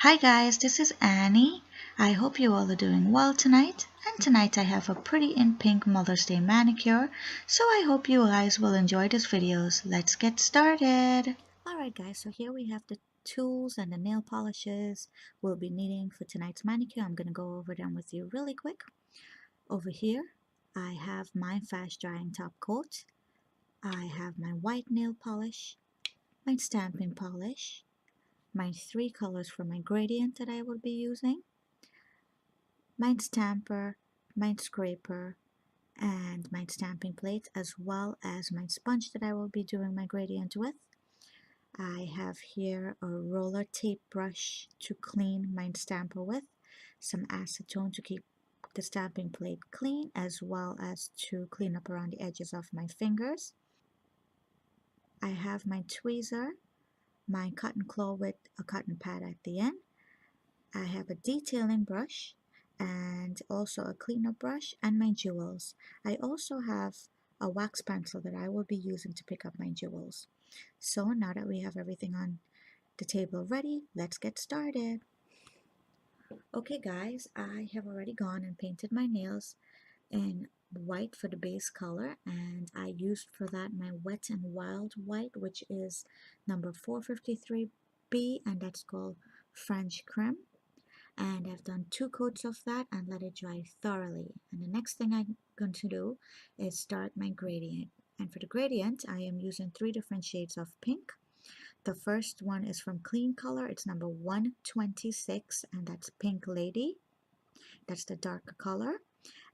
Hi guys, this is Annie. I hope you all are doing well tonight. And tonight I have a pretty in pink Mother's Day manicure. So I hope you guys will enjoy this videos. Let's get started. Alright guys, so here we have the tools and the nail polishes we'll be needing for tonight's manicure. I'm going to go over them with you really quick. Over here I have my fast drying top coat. I have my white nail polish, my stamping polish, my three colors for my gradient that I will be using, my stamper, my scraper, and my stamping plate, as well as my sponge that I will be doing my gradient with. I have here a roller tape brush to clean my stamper with, some acetone to keep the stamping plate clean, as well as to clean up around the edges of my fingers. I have my tweezer, my cotton claw with a cotton pad at the end. I have a detailing brush and also a cleanup brush and my jewels. I also have a wax pencil that I will be using to pick up my jewels. So now that we have everything on the table ready, let's get started. Okay guys, I have already gone and painted my nails in white for the base color, and I used for that my Wet and Wild white, which is number 453B, and that's called French Creme. And I've done 2 coats of that and let it dry thoroughly. And the next thing I'm going to do is start my gradient. And for the gradient, I am using 3 different shades of pink. The first one is from Kleancolor. It's number 126, and that's Pink Lady. That's the darker color.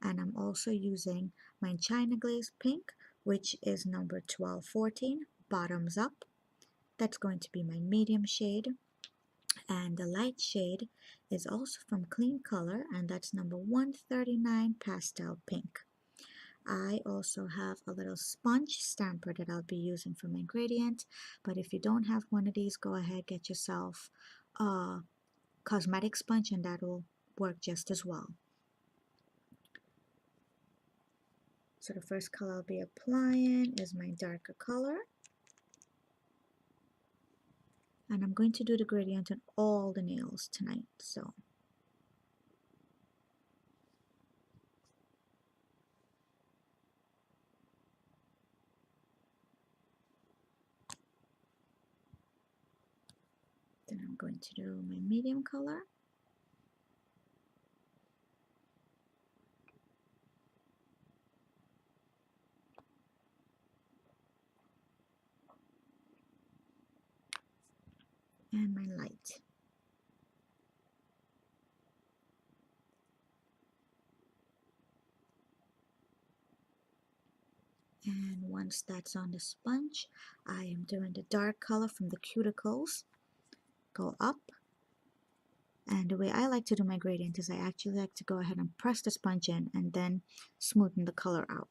And I'm also using my China Glaze pink, which is number 1214, bottoms up. That's going to be my medium shade. And the light shade is also from Kleancolor, and that's number 139, Pastel Pink. I also have a little sponge stamper that I'll be using for my gradient, but if you don't have one of these, go ahead, get yourself a cosmetic sponge and that will work just as well. So the first color I'll be applying is my darker color. And I'm going to do the gradient on all the nails tonight, so then I'm going to do my medium color. And my light. And once that's on the sponge, I am doing the dark color from the cuticles. Go up. And the way I like to do my gradient is I actually like to go ahead and press the sponge in and then smoothen the color out.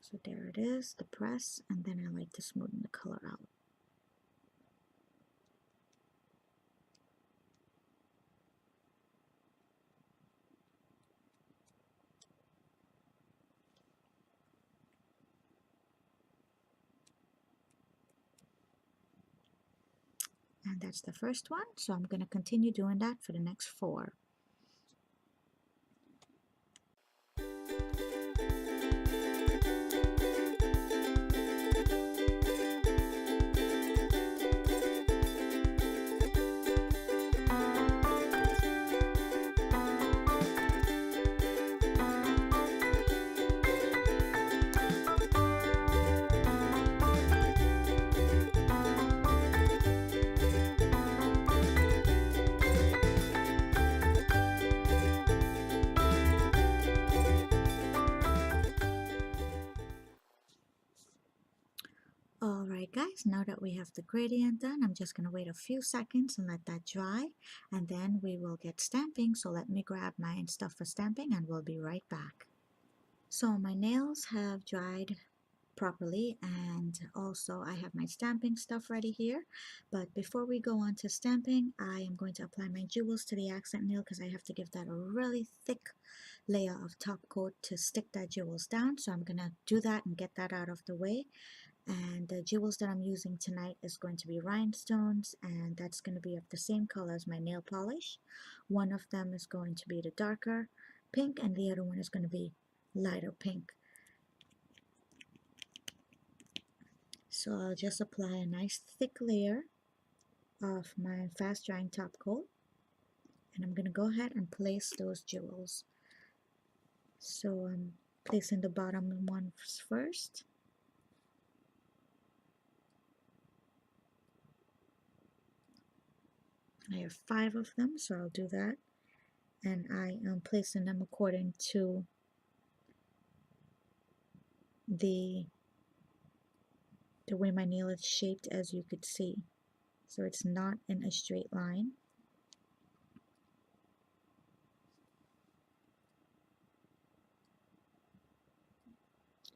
So there it is, the press, and then I like to smoothen the color out. And that's the first one, so I'm going to continue doing that for the next 4. Alright guys, now that we have the gradient done, I'm just going to wait a few seconds and let that dry, and then we will get stamping. So let me grab my stuff for stamping and we'll be right back. So my nails have dried properly, and also I have my stamping stuff ready here. But before we go on to stamping, I am going to apply my jewels to the accent nail because I have to give that a really thick layer of top coat to stick that jewels down. So I'm going to do that and get that out of the way. And the jewels that I'm using tonight is going to be rhinestones, and that's going to be of the same color as my nail polish. One of them is going to be the darker pink, and the other one is going to be lighter pink. So I'll just apply a nice thick layer of my fast drying top coat, and I'm going to go ahead and place those jewels. So I'm placing the bottom one first. I have 5 of them, so I'll do that. And I am placing them according to the way my nail is shaped, as you could see. So it's not in a straight line.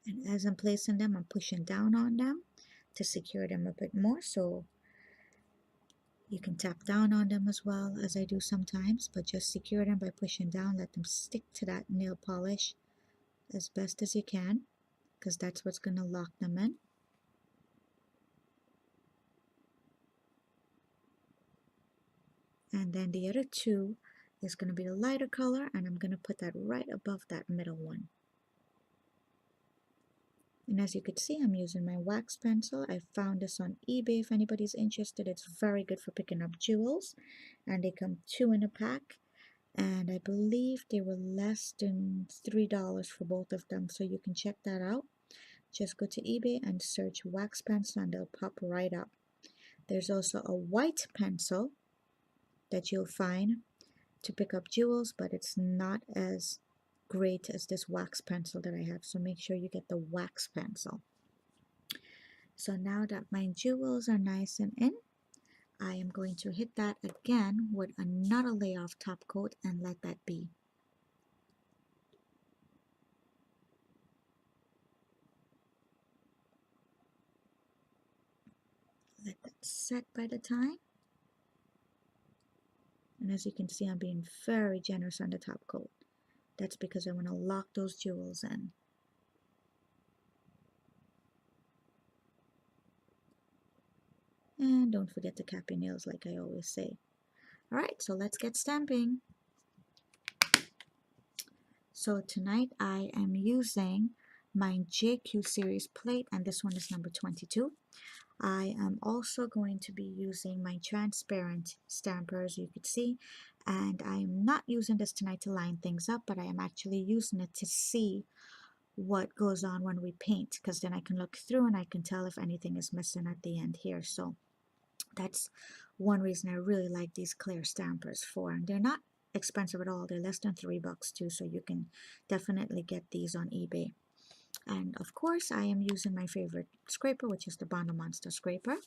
And as I'm placing them, I'm pushing down on them to secure them a bit more. So you can tap down on them as well, as I do sometimes, but just secure them by pushing down. Let them stick to that nail polish as best as you can, because that's what's going to lock them in. And then the other 2 is going to be the lighter color, and I'm going to put that right above that middle one. And as you could see, I'm using my wax pencil. I found this on eBay if anybody's interested. It's very good for picking up jewels, and they come 2 in a pack, and I believe they were less than $3 for both of them, so you can check that out. Just go to eBay and search wax pencil and they'll pop right up. There's also a white pencil that you'll find to pick up jewels, but it's not as great as this wax pencil that I have, so make sure you get the wax pencil. So now that my jewels are nice and in, I am going to hit that again with another layer of top coat and let that be. Let that set by the time. And as you can see, I'm being very generous on the top coat. That's because I want to lock those jewels in. And don't forget to cap your nails like I always say. Alright, so let's get stamping. So tonight I am using my JQ series plate, and this one is number 22. I am also going to be using my transparent stamper, as you could see, and I am not using this tonight to line things up, but I am actually using it to see what goes on when we paint, because then I can look through and I can tell if anything is missing at the end here. So that's one reason I really like these clear stampers for, and they're not expensive at all. They're less than $3 too, so you can definitely get these on eBay. And of course, I am using my favorite scraper, which is the Bondo Monster scraper.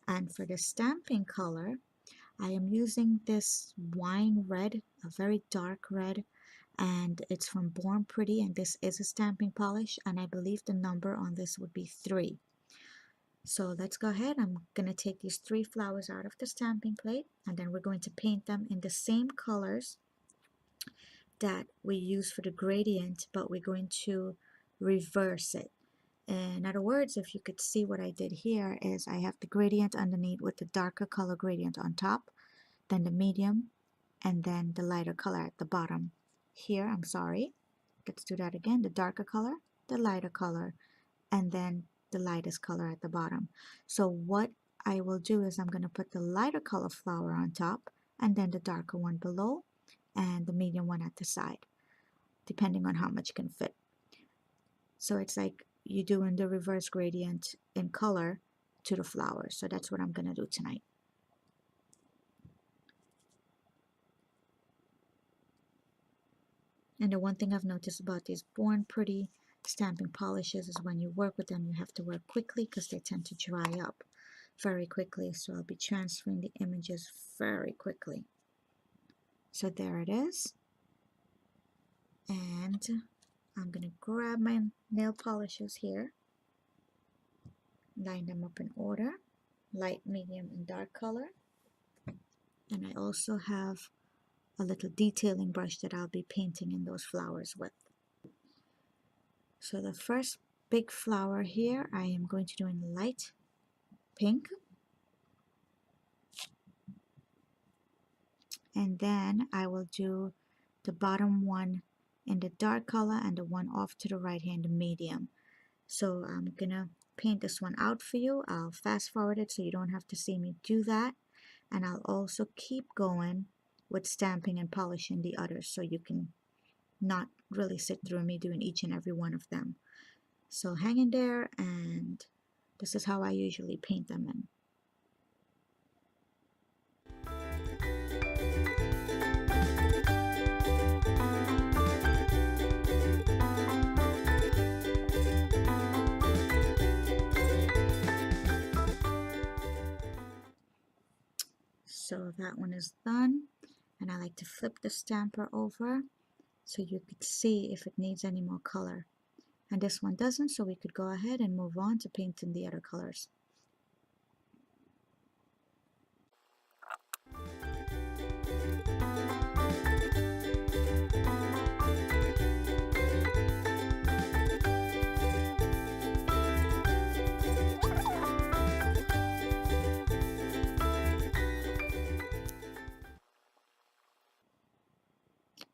And for the stamping color, I am using this wine red, a very dark red, and it's from Born Pretty, and this is a stamping polish, and I believe the number on this would be 3. So let's go ahead. I'm going to take these 3 flowers out of the stamping plate, and then we're going to paint them in the same colors that we use for the gradient, but we're going to reverse it. In other words, if you could see what I did here is I have the gradient underneath with the darker color gradient on top, then the medium, and then the lighter color at the bottom. Here, I'm sorry, let's do that again. The darker color, the lighter color, and then the lightest color at the bottom. So what I will do is I'm going to put the lighter color flower on top, and then the darker one below, and the medium one at the side, depending on how much can fit. So it's like you're doing the reverse gradient in color to the flowers. So that's what I'm going to do tonight. And the one thing I've noticed about these Born Pretty stamping polishes is when you work with them, you have to work quickly because they tend to dry up very quickly. So I'll be transferring the images very quickly. So there it is. And I'm going to grab my nail polishes here, line them up in order, light, medium, and dark color. And I also have a little detailing brush that I'll be painting in those flowers with. So the first big flower here, I am going to do in light pink. And then I will do the bottom one in the dark color and the one off to the right here in the medium. So I'm gonna paint this one out for you. I'll fast forward it so you don't have to see me do that. And I'll also keep going with stamping and polishing the others so you can not really sit through me doing each and every one of them. So hang in there, and this is how I usually paint them in. So that one is done, and I like to flip the stamper over so you could see if it needs any more color. And this one doesn't, so we could go ahead and move on to painting the other colors.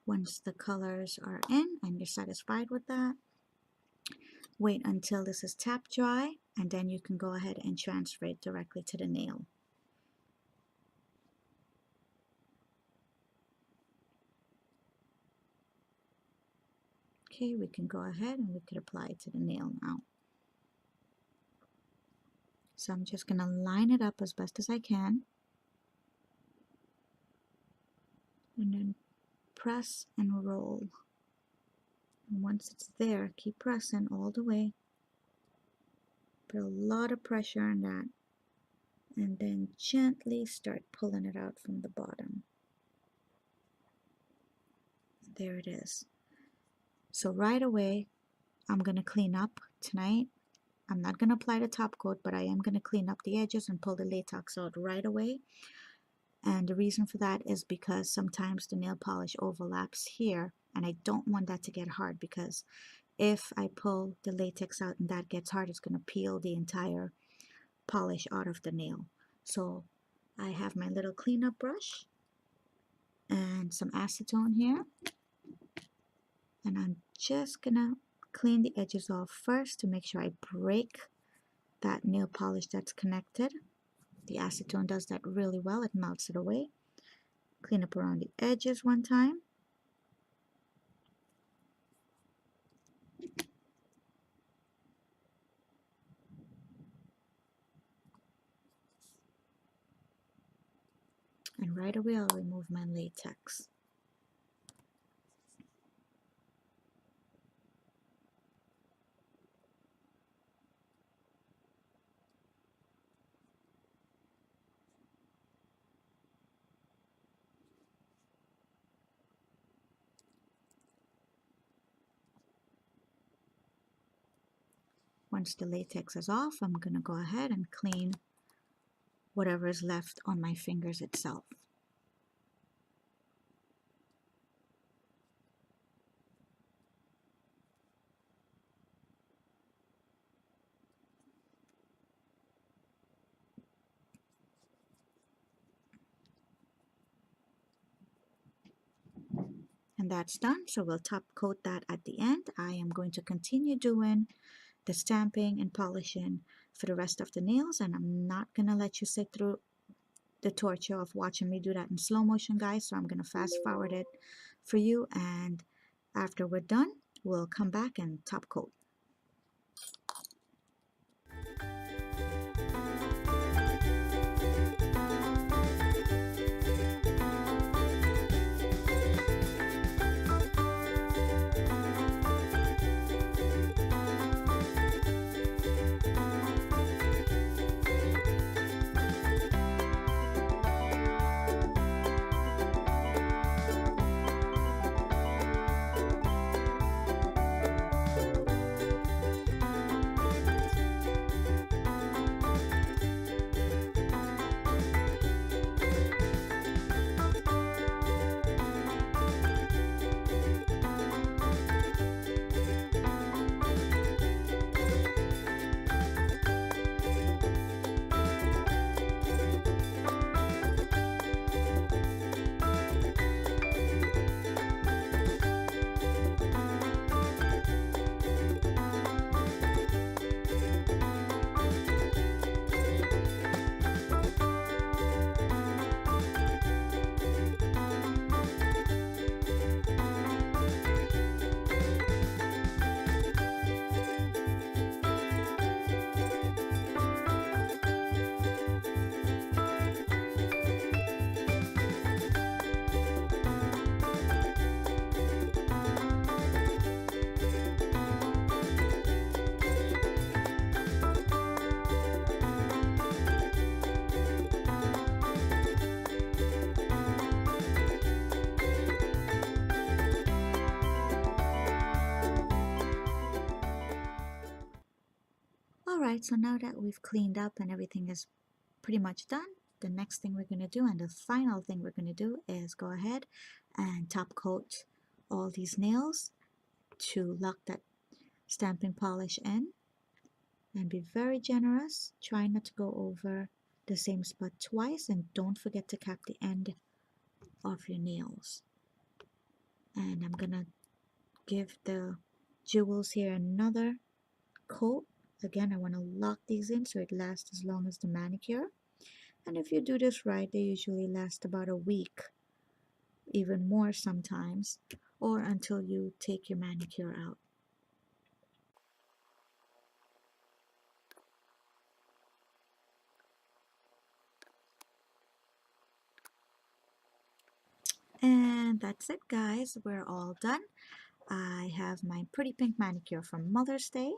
Once the colors are in and you're satisfied with that, wait until this is tap dry, and then you can go ahead and transfer it directly to the nail. Okay, we can go ahead and we could apply it to the nail now. So I'm just going to line it up as best as I can, and then press and roll. And once it's there, keep pressing all the way. Put a lot of pressure on that, and then gently start pulling it out from the bottom. There it is. So right away, I'm going to clean up tonight. I'm not going to apply the top coat, but I am going to clean up the edges and pull the latex out right away. And the reason for that is because sometimes the nail polish overlaps here, and I don't want that to get hard, because if I pull the latex out and that gets hard, it's going to peel the entire polish out of the nail. So I have my little cleanup brush and some acetone here, and I'm just going to clean the edges off first to make sure I break that nail polish that's connected. The acetone does that really well. It melts it away. Clean up around the edges one time. And right away I'll remove my latex. Once the latex is off, I'm going to go ahead and clean whatever is left on my fingers itself. And that's done, so we'll top coat that at the end. I am going to continue doing the stamping and polishing for the rest of the nails, and I'm not gonna let you sit through the torture of watching me do that in slow motion, guys, so I'm gonna fast forward it for you, and after we're done, we'll come back and top coat. Alright, so now that we've cleaned up and everything is pretty much done, the next thing we're going to do and the final thing we're going to do is go ahead and top coat all these nails to lock that stamping polish in. And be very generous. Try not to go over the same spot twice, and don't forget to cap the end of your nails. And I'm gonna give the jewels here another coat. Again, I want to lock these in so it lasts as long as the manicure. And if you do this right, they usually last about a week, even more sometimes, or until you take your manicure out. And that's it, guys. We're all done. I have my pretty pink manicure from Mother's Day,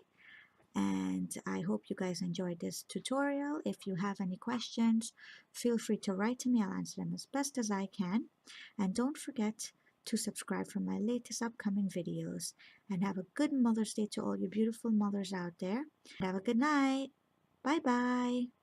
and I hope you guys enjoyed this tutorial. If you have any questions, feel free to write to me. I'll answer them as best as I can. And don't forget to subscribe for my latest upcoming videos. And have a good Mother's Day to all you beautiful mothers out there. Have a good night. Bye bye.